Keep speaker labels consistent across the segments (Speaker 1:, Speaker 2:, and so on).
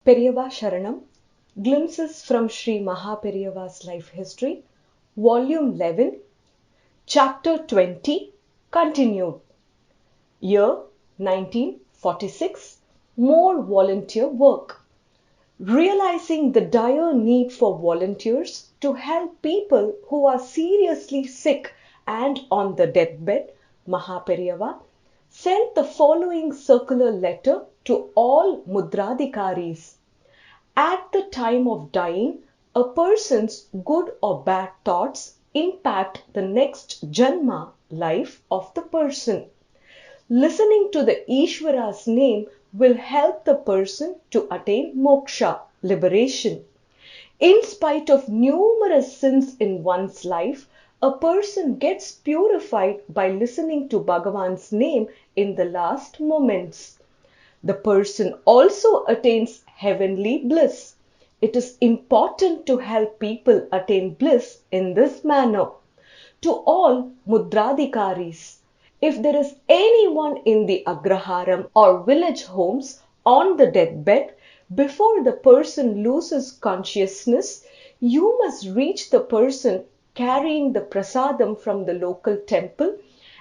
Speaker 1: Periyava Sharanam, Glimpses from Sri Mahaperiyava's Life History, Volume 11, Chapter 20, Continued. Year 1946, More Volunteer Work. Realizing the dire need for volunteers to help people who are seriously sick and on the deathbed, Mahaperiyava sent the following circular letter to all Mudradikaris. At the time of dying, a person's good or bad thoughts impact the next Janma life of the person. Listening to the Ishvara's name will help the person to attain moksha, liberation. In spite of numerous sins in one's life, a person gets purified by listening to Bhagavan's name in the last moments. The person also attains heavenly bliss. It is important to help people attain bliss in this manner. To all Mudradikaris, if there is anyone in the Agraharam or village homes on the deathbed, before the person loses consciousness, you must reach the person carrying the prasadam from the local temple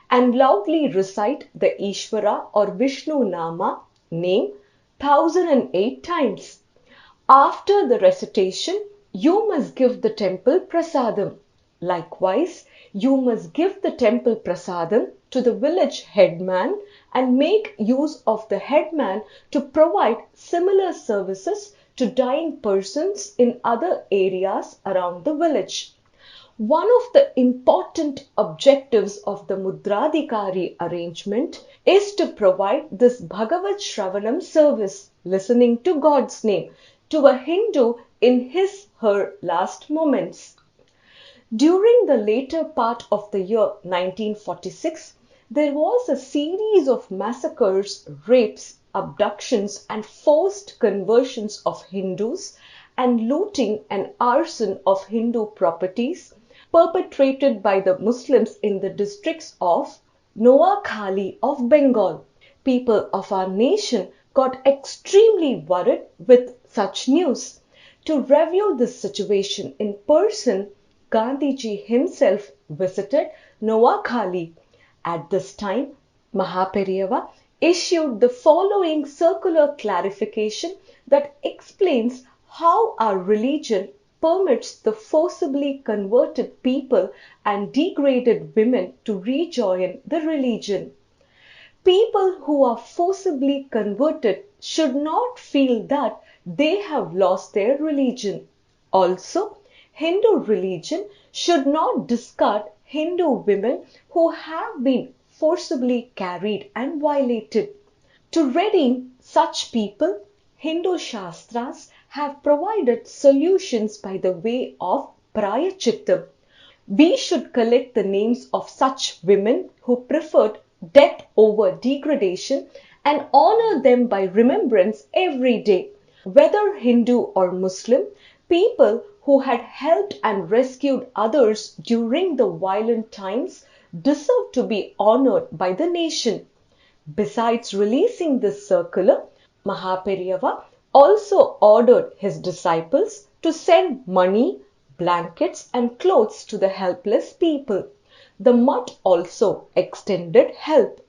Speaker 1: and loudly recite the Ishvara or Vishnu Nama name 1008 times. After the recitation, you must give the temple prasadam. Likewise, you must give the temple prasadam to the village headman and make use of the headman to provide similar services to dying persons in other areas around the village. One of the important objectives of the Mudradikari arrangement is to provide this Bhagavad Shravanam service, listening to God's name, to a Hindu in his/her last moments. During the later part of the year 1946, there was a series of massacres, rapes, abductions and forced conversions of Hindus and looting and arson of Hindu properties perpetrated by the Muslims in the districts of Noakhali of Bengal. People of our nation got extremely worried with such news. To review this situation in person, Gandhiji himself visited Noakhali. At this time, Mahaperiyava issued the following circular clarification that explains how our religion permits the forcibly converted people and degraded women to rejoin the religion. People who are forcibly converted should not feel that they have lost their religion. Also, Hindu religion should not discard Hindu women who have been forcibly carried and violated. To redeem such people, Hindu Shastras have provided solutions by the way of Prayachittam. We should collect the names of such women who preferred death over degradation and honor them by remembrance every day. Whether Hindu or Muslim, people who had helped and rescued others during the violent times deserve to be honored by the nation. Besides releasing this circular, Mahaperiyava also ordered his disciples to send money, blankets and clothes to the helpless people. The mutt also extended help.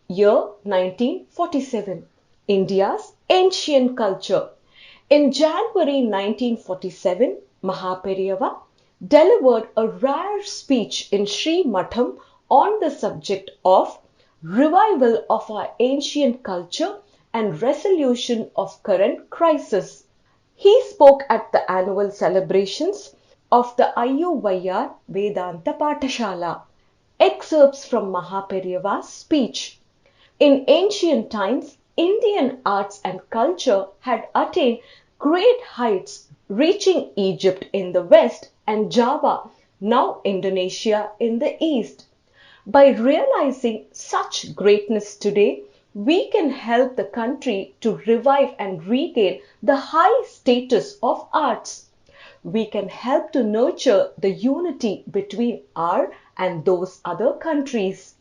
Speaker 1: Year 1947. India's ancient culture. In January 1947, Mahaperiyava delivered a rare speech in Sri Matham on the subject of revival of our ancient culture and resolution of current crisis. He spoke at the annual celebrations of the Ayyuvayar Vedanta Pathashala. Excerpts from Mahaperiyava's speech. In ancient times, Indian arts and culture had attained great heights, reaching Egypt in the west and Java, now Indonesia, in the east. By realizing such greatness today, we can help the country to revive and regain the high status of arts. We can help to nurture the unity between our and those other countries.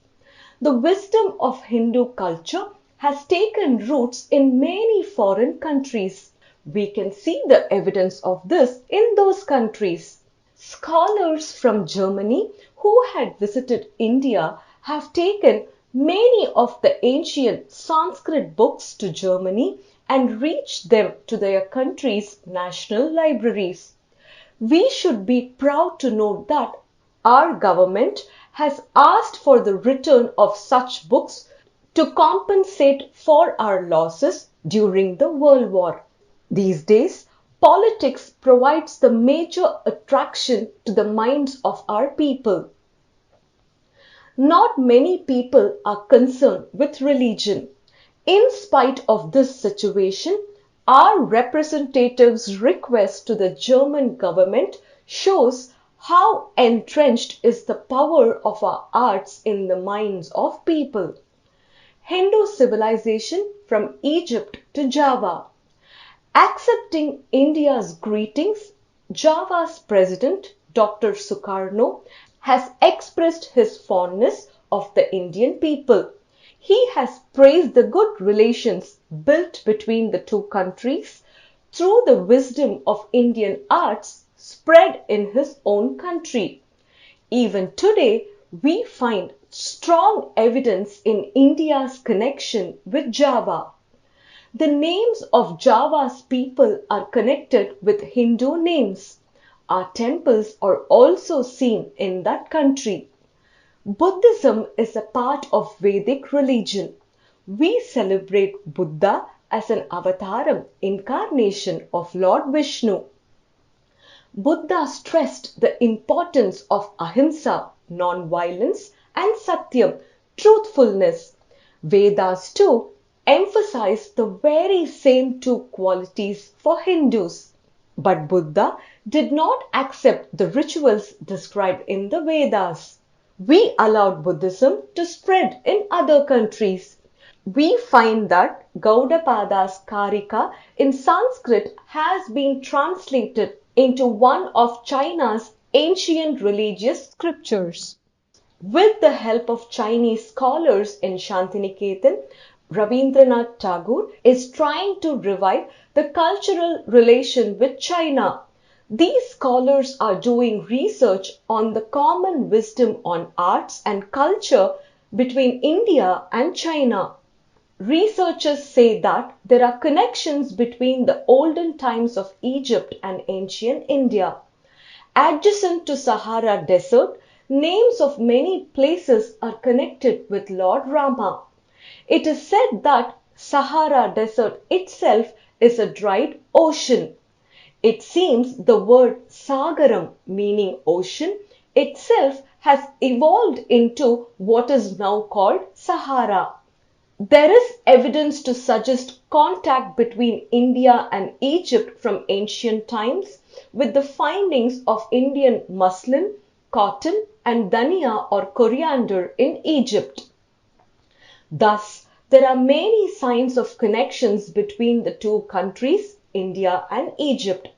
Speaker 1: The wisdom of Hindu culture has taken roots in many foreign countries. We can see the evidence of this in those countries. Scholars from Germany who had visited India have taken many of the ancient Sanskrit books to Germany and reached them to their country's national libraries. We should be proud to know that our government has asked for the return of such books to compensate for our losses during the World War. These days, politics provides the major attraction to the minds of our people. Not many people are concerned with religion. In spite of this situation, our representatives' request to the German government shows how entrenched is the power of our arts in the minds of people. Hindu civilization from Egypt to Java. Accepting India's greetings, Java's president, Dr. Sukarno, has expressed his fondness of the Indian people. He has praised the good relations built between the two countries through the wisdom of Indian arts spread in his own country. Even today, we find strong evidence in India's connection with Java. The names of Java's people are connected with Hindu names. Our temples are also seen in that country. Buddhism is a part of Vedic religion. We celebrate Buddha as an avataram, incarnation of Lord Vishnu. Buddha stressed the importance of ahimsa, non-violence, and satyam, truthfulness. Vedas too emphasize the very same two qualities for Hindus. But Buddha did not accept the rituals described in the Vedas. We allowed Buddhism to spread in other countries. We find that Gaudapada's Karika in Sanskrit has been translated into one of China's ancient religious scriptures. With the help of Chinese scholars in Shantiniketan, Rabindranath Tagore is trying to revive the cultural relation with China. These scholars are doing research on the common wisdom on arts and culture between India and China. Researchers say that there are connections between the olden times of Egypt and ancient India. Adjacent to Sahara Desert, names of many places are connected with Lord Rama. It is said that Sahara Desert itself is a dried ocean. It seems the word Sagaram, meaning ocean, itself has evolved into what is now called Sahara. There is evidence to suggest contact between India and Egypt from ancient times with the findings of Indian muslin, cotton and dhania or coriander in Egypt. Thus, there are many signs of connections between the two countries, India and Egypt.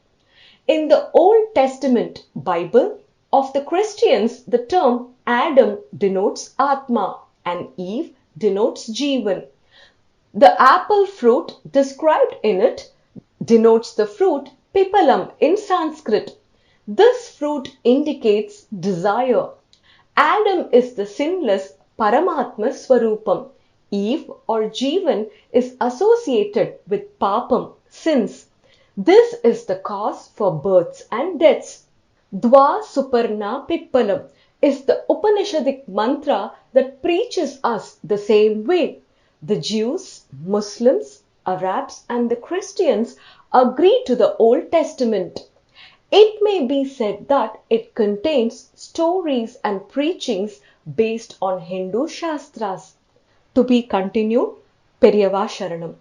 Speaker 1: In the Old Testament Bible of the Christians, the term Adam denotes Atma and Eve denotes Jivan. The apple fruit described in it denotes the fruit Pipalam in Sanskrit. This fruit indicates desire. Adam is the sinless Paramatma Swarupam. Eve or Jivan is associated with Papam, sins. This is the cause for births and deaths. Dva Suparna Pippalam is the Upanishadic mantra that preaches us the same way. The Jews, Muslims, Arabs and the Christians agree to the Old Testament. It may be said that it contains stories and preachings based on Hindu Shastras. To be continued, Periyava Sharanam.